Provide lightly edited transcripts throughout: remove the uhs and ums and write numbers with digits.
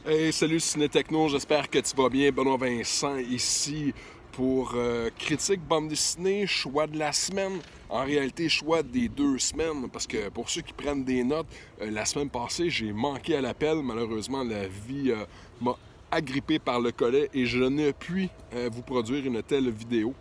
Hey, salut Ciné Techno, j'espère que tu vas bien. Benoît Vincent ici pour Critique bande dessinée, choix de la semaine. En réalité, choix des 2 semaines, parce que pour ceux qui prennent des notes, la semaine passée, j'ai manqué à l'appel. Malheureusement, la vie m'a agrippé par le collet et je ne puis vous produire une telle vidéo.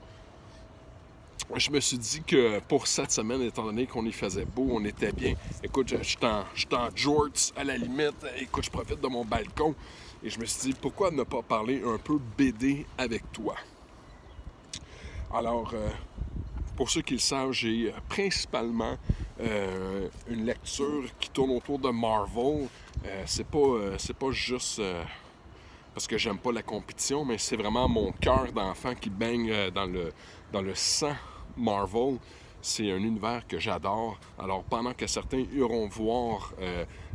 Je me suis dit que pour cette semaine, étant donné qu'on y faisait beau, on était bien. Écoute, je suis en jorts à la limite. Écoute, je profite de mon balcon. Et je me suis dit, pourquoi ne pas parler un peu BD avec toi? Alors, pour ceux qui le savent, j'ai principalement une lecture qui tourne autour de Marvel. C'est pas juste parce que j'aime pas la compétition, mais c'est vraiment mon cœur d'enfant qui baigne dans le sang Marvel. C'est un univers que j'adore. Alors, pendant que certains iront voir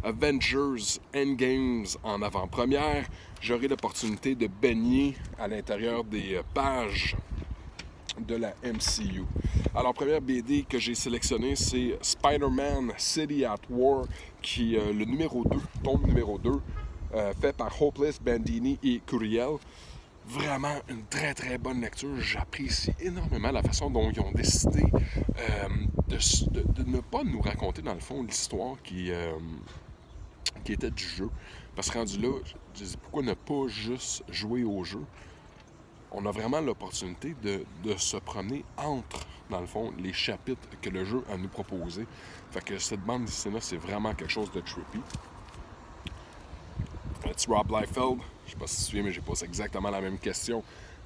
Avengers Endgames en avant-première, j'aurai l'opportunité de baigner à l'intérieur des pages de la MCU. Alors, première BD que j'ai sélectionnée, c'est Spider-Man City at War, qui est le numéro 2, tome numéro 2, fait par Hopeless, Bandini et Curiel. Vraiment une très très bonne lecture. J'apprécie énormément la façon dont ils ont décidé de ne pas nous raconter dans le fond l'histoire qui était du jeu. Parce que rendu là, je dis pourquoi ne pas juste jouer au jeu? On a vraiment l'opportunité de se promener entre, dans le fond, les chapitres que le jeu a nous proposé. Fait que cette bande dessinée-là, c'est vraiment quelque chose de trippy. C'est Rob Liefeld, je sais pas si tu te souviens, mais j'ai posé exactement la même question.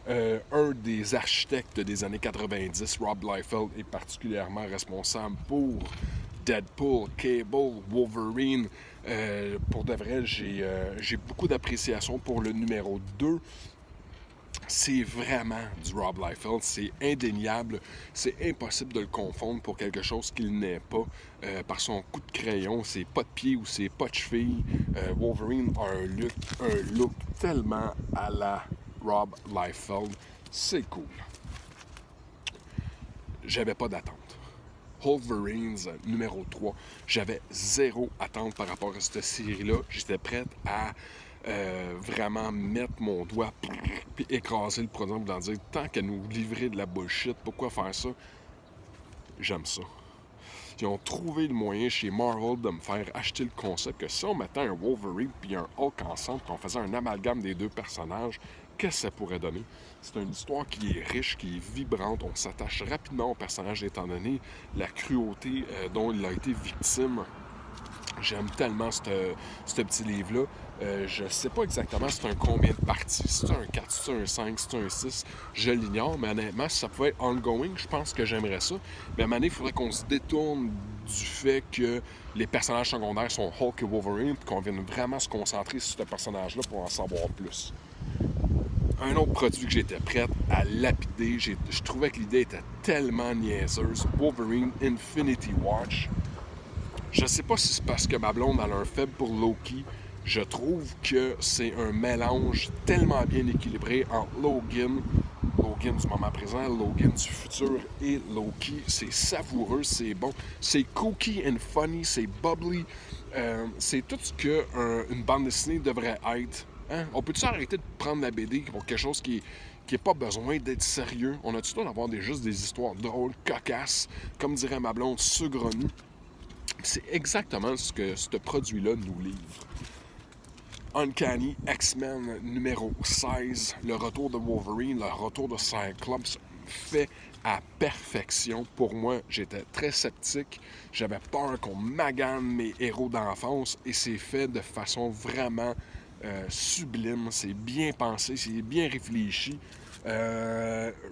Un des architectes des années 90, Rob Liefeld, est particulièrement responsable pour Deadpool, Cable, Wolverine. Pour de vrai, j'ai beaucoup d'appréciation pour le numéro 2. C'est vraiment du Rob Liefeld, c'est indéniable, c'est impossible de le confondre pour quelque chose qu'il n'est pas. Par son coup de crayon, ses pas de pied ou ses pas de cheville, Wolverine a un look tellement à la Rob Liefeld, c'est cool. J'avais pas d'attente. Wolverines numéro 3, j'avais zéro attente par rapport à cette série-là. J'étais prête à vraiment mettre mon doigt puis écraser le produit en dire tant qu'à nous livrer de la bullshit, pourquoi faire ça? J'aime ça. Ils ont trouvé le moyen chez Marvel de me faire acheter le concept que si on mettait un Wolverine puis un Hulk ensemble, qu'on faisait un amalgame des deux personnages, qu'est-ce que ça pourrait donner? C'est une histoire qui est riche, qui est vibrante. On s'attache rapidement au personnage étant donné la cruauté dont il a été victime. J'aime tellement ce petit livre-là. Je sais pas exactement c'est un combien de parties. Si c'est un 4, si c'est un 5, si c'est un 6, je l'ignore. Mais honnêtement, si ça pouvait être ongoing, je pense que j'aimerais ça. Mais à un moment donné, il faudrait qu'on se détourne du fait que les personnages secondaires sont Hulk et Wolverine, puis qu'on vienne vraiment se concentrer sur ce personnage-là pour en savoir plus. Un autre produit que j'étais prête à lapider, je trouvais que l'idée était tellement niaiseuse. Wolverine Infinity Watch. Je sais pas si c'est parce que ma blonde a un faible pour Loki. Je trouve que c'est un mélange tellement bien équilibré entre Logan du moment présent, Logan du futur et Loki. C'est savoureux, c'est bon. C'est cookie and funny, c'est bubbly. C'est tout ce qu'une bande dessinée devrait être. Hein? On peut-tu arrêter de prendre la BD pour quelque chose qui n'a pas besoin d'être sérieux? On a-tu le droit d'avoir juste des histoires drôles, cocasses, comme dirait ma blonde, saugrenues? C'est exactement ce que ce produit-là nous livre. Uncanny X-Men numéro 16, le retour de Wolverine, le retour de Cyclops, fait à perfection. Pour moi, j'étais très sceptique. J'avais peur qu'on magane mes héros d'enfance et c'est fait de façon vraiment sublime. C'est bien pensé, c'est bien réfléchi.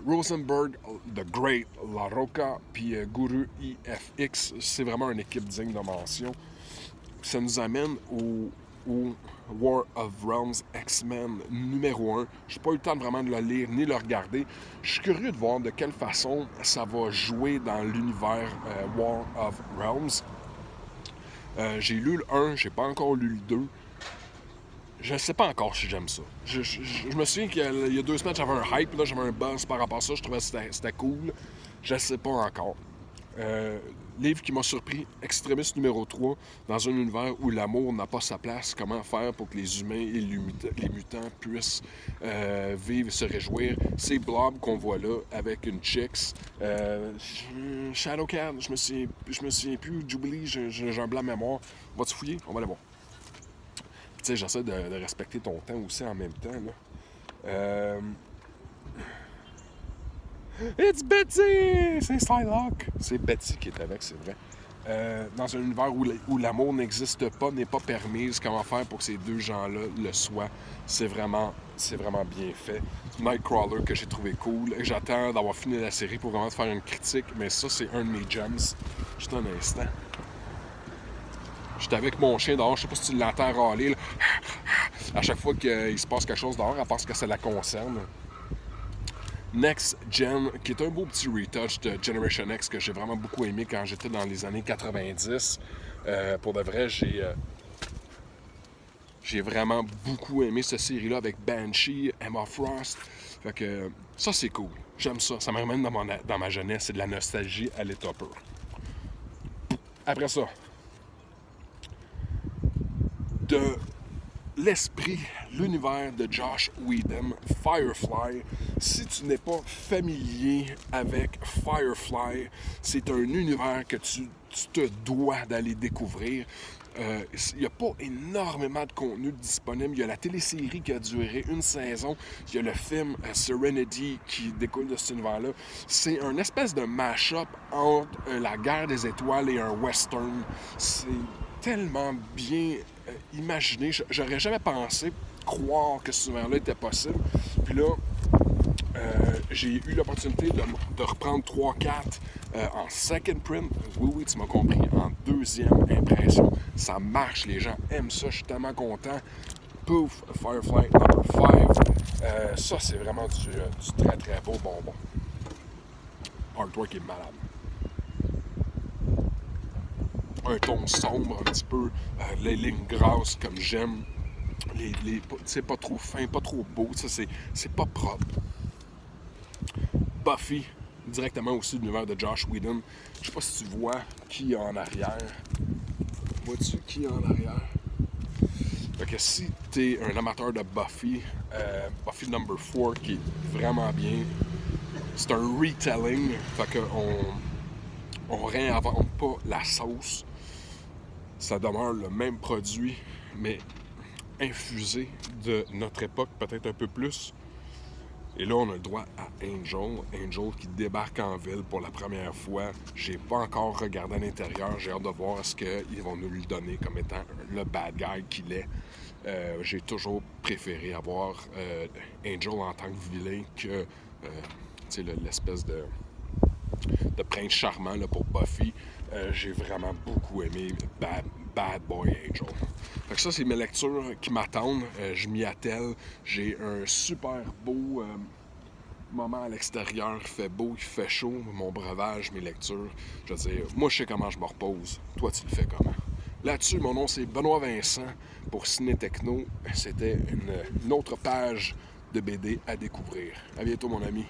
Rosenberg, The Great, La Roca, puis Guru IFX, c'est vraiment une équipe digne de mention. Ça nous amène au War of Realms X-Men numéro 1. J'ai pas eu le temps vraiment de le lire ni le regarder. Je suis curieux de voir de quelle façon ça va jouer dans l'univers War of Realms. J'ai lu le 1, j'ai pas encore lu le 2. Je sais pas encore si j'aime ça. Je me souviens qu'il y a 2 semaines, j'avais un hype, là, j'avais un buzz par rapport à ça. Je trouvais que c'était cool. Je sais pas encore. livre qui m'a surpris, Extrémiste numéro 3, dans un univers où l'amour n'a pas sa place, comment faire pour que les humains et les mutants puissent vivre et se réjouir. C'est Blob qu'on voit là, avec une Chicks. Shadowcat, je me souviens plus, Jubilee, j'ai un blanc mémoire. Va-tu fouiller? On va aller voir. Tu sais, j'essaie de respecter ton temps aussi en même temps, là. It's Betty! C'est Psylocke! C'est Betty qui est avec, c'est vrai. Dans un univers où l'amour n'existe pas, n'est pas permise, comment faire pour que ces deux gens-là le soient? C'est vraiment bien fait. Nightcrawler que j'ai trouvé cool. J'attends d'avoir fini la série pour vraiment te faire une critique, mais ça, c'est un de mes gems. Juste un instant. J'étais avec mon chien dehors, je sais pas si tu l'entends râler, là. À chaque fois qu'il se passe quelque chose dehors, à part ce que ça la concerne. Next Gen, qui est un beau petit retouch de Generation X que j'ai vraiment beaucoup aimé quand j'étais dans les années 90. Pour de vrai, j'ai vraiment beaucoup aimé cette série-là avec Banshee, Emma Frost. Fait que ça, c'est cool. J'aime ça. Ça me ramène dans ma jeunesse. C'est de la nostalgie à l'état pur. Après ça, de l'esprit, l'univers de Joss Whedon, Firefly. Si tu n'es pas familier avec Firefly, c'est un univers que tu te dois d'aller découvrir. Il n'y a pas énormément de contenu disponible. Il y a la télésérie qui a duré une saison. Il y a le film Serenity qui découle de cet univers-là. C'est une espèce de mash-up entre la guerre des étoiles et un western. C'est tellement bien imaginé. J'aurais jamais pensé croire que ce univers-là était possible. Puis là, j'ai eu l'opportunité de reprendre 3-4 en second print. Oui, tu m'as compris. En deuxième impression. Ça marche, les gens aiment ça. Je suis tellement content. Pouf, Firefly number 5. Ça, c'est vraiment du très très beau bonbon. Artwork est malade. Un ton sombre un petit peu, les lignes grasses comme j'aime. C'est pas trop fin, pas trop beau. Ça, c'est pas propre. Buffy, directement aussi de l'univers de Joss Whedon. Je sais pas si tu vois qui y a en arrière. Vois-tu qui y a en arrière? Fait que si t'es un amateur de Buffy, Buffy number 4 qui est vraiment bien. C'est un retelling. Fait que on réinvente pas la sauce. Ça demeure le même produit, mais infusé de notre époque, peut-être un peu plus. Et là, on a le droit à Angel. Angel qui débarque en ville pour la première fois. J'ai pas encore regardé à l'intérieur. J'ai hâte de voir ce qu'ils vont nous lui donner comme étant le bad guy qu'il est. J'ai toujours préféré avoir Angel en tant que vilain que l'espèce de prince charmant là, pour Buffy. J'ai vraiment beaucoup aimé Bad Boy Angel. Fait que ça, c'est mes lectures qui m'attendent. Je m'y attelle. J'ai un super beau moment à l'extérieur. Il fait beau, il fait chaud. Mon breuvage, mes lectures. Je veux dire, moi, je sais comment je me repose. Toi, tu le fais comment? Là-dessus, mon nom, c'est Benoît Vincent pour Ciné Techno. C'était une autre page de BD à découvrir. À bientôt, mon ami.